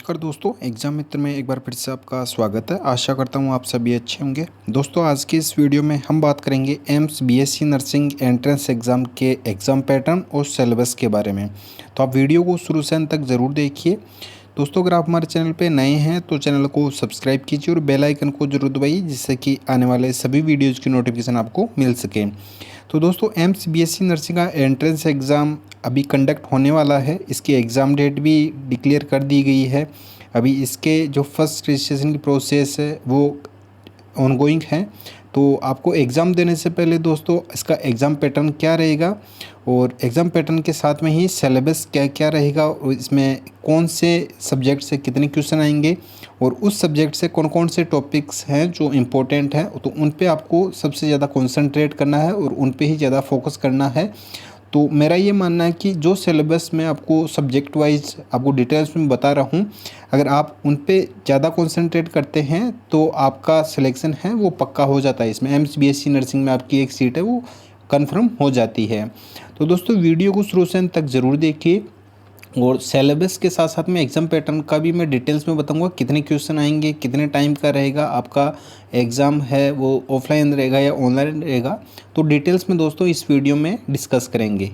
नमस्कार दोस्तों, एग्ज़ाम मित्र में एक बार फिर से आपका स्वागत है। आशा करता हूँ आप सभी अच्छे होंगे। दोस्तों आज की इस वीडियो में हम बात करेंगे AIIMS BSc nursing entrance exam के एग्ज़ाम पैटर्न और सिलेबस के बारे में। तो आप वीडियो को शुरू से अंत तक ज़रूर देखिए। दोस्तों अगर आप हमारे चैनल पे नए हैं तो चैनल को सब्सक्राइब कीजिए और बेल आइकन को जरूर दबाइए, जिससे कि आने वाले सभी वीडियोज़ की नोटिफिकेशन आपको मिल सके। तो दोस्तों एम्स बीएससी नर्सिंग का एंट्रेंस एग्ज़ाम अभी कंडक्ट होने वाला है। इसकी एग्ज़ाम डेट भी डिक्लेयर कर दी गई है। अभी इसके जो फर्स्ट रजिस्ट्रेशन की प्रोसेस है वो ऑनगोइंग है। तो आपको एग्ज़ाम देने से पहले दोस्तों इसका एग्ज़ाम पैटर्न क्या रहेगा और एग्ज़ाम पैटर्न के साथ में ही सिलेबस क्या क्या रहेगा और इसमें कौन से सब्जेक्ट से कितने क्वेश्चन आएंगे और उस सब्जेक्ट से कौन कौन से टॉपिक्स हैं जो इम्पोर्टेंट हैं, तो उन पे आपको सबसे ज़्यादा कंसंट्रेट करना है और उन पे ही ज़्यादा फोकस करना है। तो मेरा ये मानना है कि जो सिलेबस मैं आपको सब्जेक्ट वाइज आपको डिटेल्स में बता रहा हूँ, अगर आप उन पे ज़्यादा कंसंट्रेट करते हैं तो आपका सिलेक्शन है वो पक्का हो जाता है। इसमें एम्स बीएससी नर्सिंग में आपकी एक सीट है वो कंफर्म हो जाती है। तो दोस्तों वीडियो को शुरू से अंत तक ज़रूर देखिए और सिलेबस के साथ साथ में एग्ज़ाम पैटर्न का भी मैं डिटेल्स में बताऊंगा, कितने क्वेश्चन आएंगे, कितने टाइम का रहेगा आपका एग्ज़ाम है, वो ऑफलाइन रहेगा या ऑनलाइन रहेगा। तो डिटेल्स में दोस्तों इस वीडियो में डिस्कस करेंगे।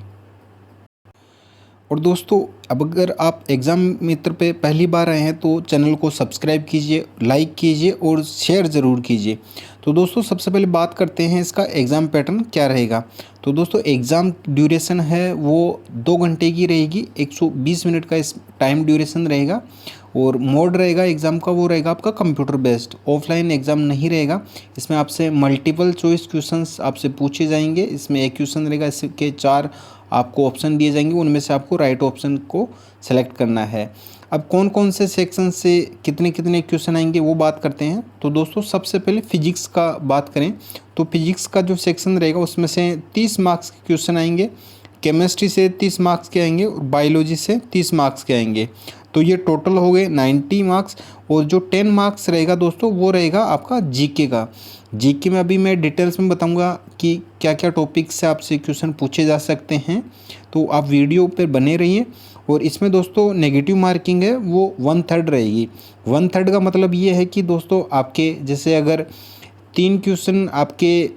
और दोस्तों अब अगर आप एग्ज़ाम मित्र पे पहली बार आए हैं तो चैनल को सब्सक्राइब कीजिए, लाइक कीजिए और शेयर ज़रूर कीजिए। तो दोस्तों सबसे पहले बात करते हैं इसका एग्ज़ाम पैटर्न क्या रहेगा। तो दोस्तों एग्ज़ाम ड्यूरेशन है वो 2 घंटे की रहेगी, 120 मिनट का इस टाइम ड्यूरेशन रहेगा। और मोड रहेगा एग्ज़ाम का वो रहेगा आपका कंप्यूटर बेस्ड, ऑफलाइन एग्ज़ाम नहीं रहेगा। इसमें आपसे मल्टीपल चॉइस क्वेश्चंस आपसे पूछे जाएंगे। इसमें एक क्वेश्चन रहेगा, इसके 4 आपको ऑप्शन दिए जाएंगे, उनमें से आपको राइट ऑप्शन को सेलेक्ट करना है। अब कौन कौन से सेक्शन से कितने कितने क्वेश्चन आएंगे वो बात करते हैं। तो दोस्तों सबसे पहले फिजिक्स का बात करें तो फिजिक्स का जो सेक्शन रहेगा उसमें से 30 मार्क्स के क्वेश्चन आएंगे, केमिस्ट्री से 30 मार्क्स के आएंगे और बायोलॉजी से 30 मार्क्स के आएंगे। तो ये टोटल हो गए 90 मार्क्स। और जो 10 मार्क्स रहेगा दोस्तों वो रहेगा आपका जीके का। जीके में अभी मैं डिटेल्स में बताऊंगा कि क्या क्या टॉपिक से आपसे क्वेश्चन पूछे जा सकते हैं। तो आप वीडियो पर बने रहिए। और इसमें दोस्तों नेगेटिव मार्किंग है वो 1/3 रहेगी। 1/3 का मतलब ये है कि दोस्तों आपके जैसे अगर 3 क्वेश्चन आपके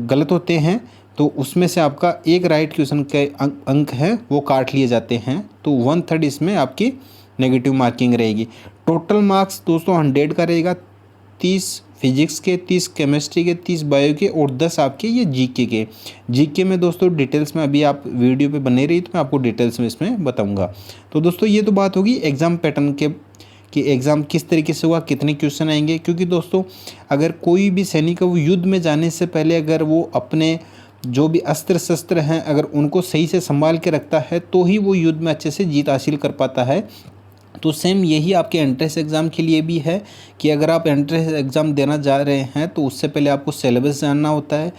गलत होते हैं तो उसमें से आपका एक राइट क्वेश्चन के अंक हैं वो काट लिए जाते हैं। तो 1/3 इसमें आपकी नेगेटिव मार्किंग रहेगी। टोटल मार्क्स दोस्तों 100 का रहेगा, 30 फिजिक्स के, 30 केमिस्ट्री के, 30 बायो के और 10 आपके ये जीके के। जीके में दोस्तों डिटेल्स में अभी आप वीडियो पे बने रहिए तो मैं आपको डिटेल्स में इसमें बताऊंगा। तो दोस्तों ये तो बात होगी एग्ज़ाम पैटर्न के कि एग्ज़ाम किस तरीके से हुआ, कितने क्वेश्चन आएंगे। क्योंकि दोस्तों अगर कोई भी सैनिक वो युद्ध में जाने से पहले अगर वो अपने जो भी अस्त्र शस्त्र हैं अगर उनको सही से संभाल के रखता है तो ही वो युद्ध में अच्छे से जीत हासिल कर पाता है। तो सेम यही आपके एंट्रेंस एग्ज़ाम के लिए भी है कि अगर आप एंट्रेंस एग्ज़ाम देना जा रहे हैं तो उससे पहले आपको सिलेबस जानना होता है,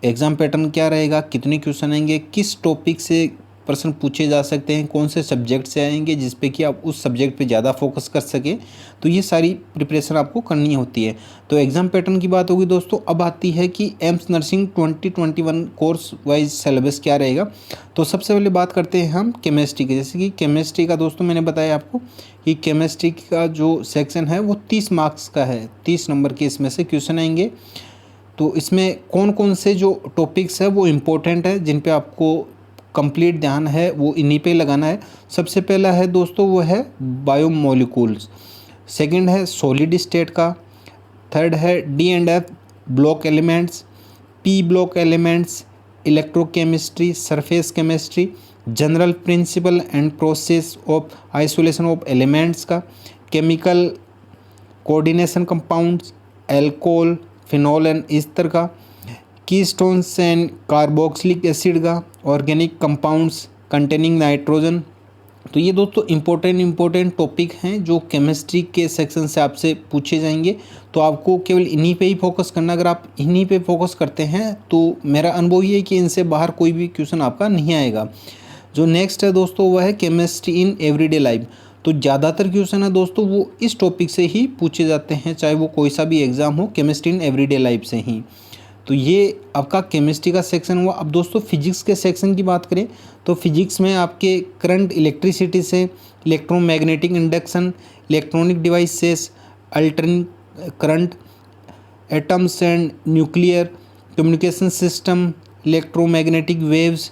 एग्ज़ाम पैटर्न क्या रहेगा, कितने क्वेश्चन आएंगे, किस टॉपिक से प्रश्न पूछे जा सकते हैं, कौन से सब्जेक्ट से आएंगे जिस पे कि आप उस सब्जेक्ट पे ज़्यादा फोकस कर सकें। तो ये सारी प्रिपरेशन आपको करनी होती है। तो एग्ज़ाम पैटर्न की बात होगी दोस्तों। अब आती है कि AIIMS nursing 2021 course wise syllabus क्या रहेगा। तो सबसे पहले बात करते हैं हम केमिस्ट्री की। जैसे कि केमिस्ट्री का दोस्तों मैंने बताया आपको कि केमिस्ट्री का जो सेक्शन है वो 30 मार्क्स का है, 30 नंबर के इसमें से क्वेश्चन आएंगे। तो इसमें कौन कौन से जो टॉपिक्स है वो इम्पोर्टेंट है जिन पे आपको कंप्लीट ध्यान है वो इन्हीं पे लगाना है। सबसे पहला है दोस्तों वो है बायोमोलिक्यूल्स, सेकंड है सॉलिड स्टेट का, थर्ड है d and f block elements, p block elements, electrochemistry, surface chemistry, general principle and process of isolation of elements का, chemical coordination compounds, alcohol, phenol and ester का, ketones and carboxylic acid का, organic compounds containing nitrogen. तो ये दोस्तों important topic हैं जो chemistry के section से आपसे पूछे जाएंगे। तो आपको केवल इन्हीं पे ही फोकस करना। अगर आप इन्हीं पे फोकस करते हैं तो मेरा अनुभव ये है कि इनसे बाहर कोई भी क्वेश्चन आपका नहीं आएगा। जो नेक्स्ट है दोस्तों वह है केमिस्ट्री इन एवरीडे लाइफ। तो ज़्यादातर क्वेश्चन है दोस्तों वो इस टॉपिक से ही पूछे जाते हैं, चाहे वो कोई सा भी एग्ज़ाम हो, केमिस्ट्री इन एवरीडे लाइफ से ही। तो ये आपका केमिस्ट्री का सेक्शन हुआ। अब दोस्तों फिजिक्स के सेक्शन की बात करें तो फिजिक्स में आपके करंट इलेक्ट्रिसिटी से, electromagnetic induction, electronic devices, alternate current, atoms and nuclear, communication system, electromagnetic waves,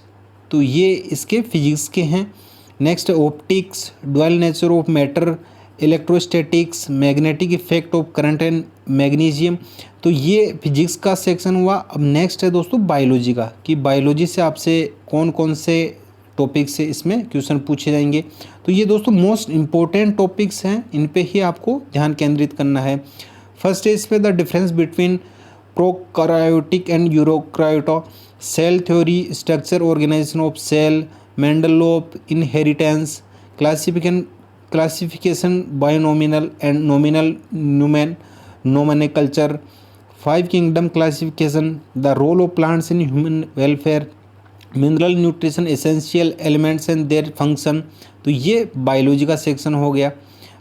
तो ये इसके फिजिक्स के हैं। Next optics, dual nature of matter, electrostatics, magnetic effect of current and magnesium, तो ये फिजिक्स का सेक्शन हुआ। अब नेक्स्ट है दोस्तों बायोलॉजी का, कि बायोलॉजी से आपसे कौन कौन से टॉपिक से इसमें क्वेश्चन पूछे जाएंगे। तो ये दोस्तों मोस्ट इम्पोर्टेंट टॉपिक्स हैं, इन पे ही आपको ध्यान केंद्रित करना है। फर्स्ट है इस पे the difference between prokaryotic and eukaryota, cell theory, structure organisation of cell, Mendel law of inheritance, classification binomial and nominal nomenclature, 5 kingdom classification, the role of plants in human welfare, mineral nutrition essential elements and their function, तो ये biology का section हो गया।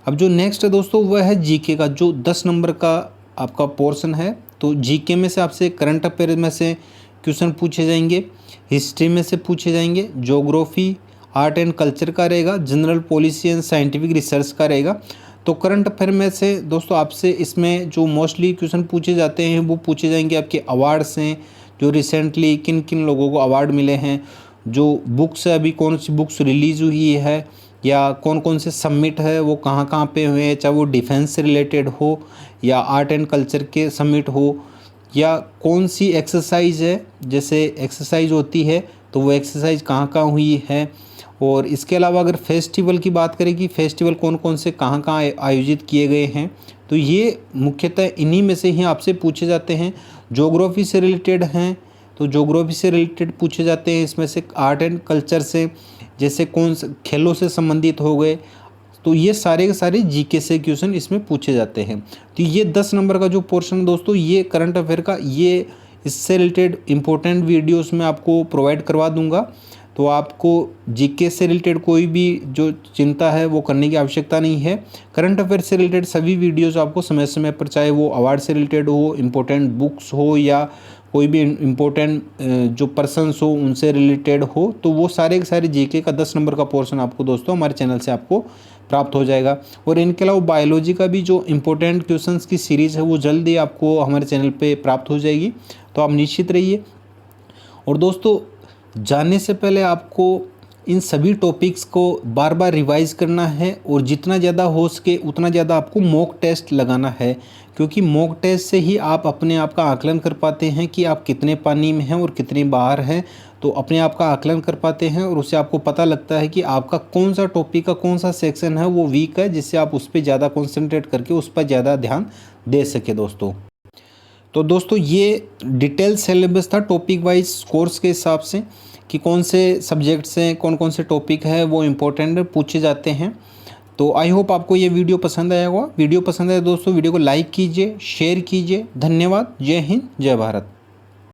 अब जो next है दोस्तों वह है जीके का, जो 10 नंबर का आपका पोर्शन है। तो जीके में से आपसे करंट अफेयर में से क्वेश्चन पूछे जाएंगे, हिस्ट्री में से पूछे जाएंगे, ज्योग्राफी, आर्ट एंड कल्चर का रहेगा, general policy and scientific research का रहेगा। तो करंट अफेयर में से दोस्तों आपसे इसमें जो मोस्टली क्वेश्चन पूछे जाते हैं वो पूछे जाएंगे आपके अवार्ड्स हैं, जो रिसेंटली किन किन लोगों को अवार्ड मिले हैं, जो बुक्स है अभी कौन सी बुक्स रिलीज़ हुई है, या कौन कौन से सबमिट है वो कहाँ कहाँ पे हुए हैं, चाहे वो डिफेंस से रिलेटेड हो या आर्ट एंड कल्चर के सबमिट हो, या कौन सी एक्सरसाइज है, जैसे एक्सरसाइज होती है तो वो एक्सरसाइज कहाँ कहाँ हुई है। और इसके अलावा अगर फेस्टिवल की बात करें कि फेस्टिवल कौन कौन से कहाँ कहाँ आयोजित किए गए हैं, तो ये मुख्यतः इन्हीं में से ही आपसे पूछे जाते हैं। ज्योग्राफी से रिलेटेड हैं तो ज्योग्राफी से रिलेटेड पूछे जाते हैं, इसमें से आर्ट एंड कल्चर से जैसे कौन से खेलों से संबंधित हो गए, तो ये सारे के सारे जीके से क्वेश्चन इसमें पूछे जाते हैं। तो ये 10 नंबर का जो पोर्शन है दोस्तों ये करंट अफेयर का, ये इससे रिलेटेड इंपॉर्टेंट वीडियोस मैं आपको प्रोवाइड करवा दूंगा। तो आपको जीके से रिलेटेड कोई भी जो चिंता है वो करने की आवश्यकता नहीं है। करंट अफेयर से रिलेटेड सभी वीडियोस आपको समय समय पर, चाहे वो अवार्ड से रिलेटेड हो, इम्पोर्टेंट बुक्स हो, या कोई भी इम्पोर्टेंट जो पर्सन्स हो उनसे रिलेटेड हो, तो वो सारे के सारे जीके का 10 नंबर का पोर्शन आपको दोस्तों हमारे चैनल से आपको प्राप्त हो जाएगा। और इनके अलावा बायोलॉजी का भी जो इम्पोर्टेंट क्वेश्चंस की सीरीज़ है वो जल्दी आपको हमारे चैनल पे प्राप्त हो जाएगी, तो आप निश्चित रहिए। और दोस्तों जानने से पहले आपको इन सभी टॉपिक्स को बार बार रिवाइज़ करना है, और जितना ज़्यादा हो सके उतना ज़्यादा आपको मॉक टेस्ट लगाना है, क्योंकि मॉक टेस्ट से ही आप अपने आप का आकलन कर पाते हैं कि आप कितने पानी में हैं और कितने बाहर हैं। तो अपने आप का आकलन कर पाते हैं और उससे आपको पता लगता है कि आपका कौन सा टॉपिक का कौन सा सेक्शन है वो वीक है, जिससे आप उस पर ज़्यादा कॉन्सेंट्रेट करके उस पर ज़्यादा ध्यान दे सके दोस्तों। तो दोस्तों ये डिटेल सिलेबस था टॉपिक वाइज कोर्स के हिसाब से, कि कौन से सब्जेक्ट्स हैं, कौन कौन से टॉपिक है वो इम्पोर्टेंट पूछे जाते हैं। तो आई होप आपको ये वीडियो पसंद आया होगा। वीडियो पसंद आया दोस्तों वीडियो को लाइक कीजिए, शेयर कीजिए। धन्यवाद। जय हिंद, जय भारत।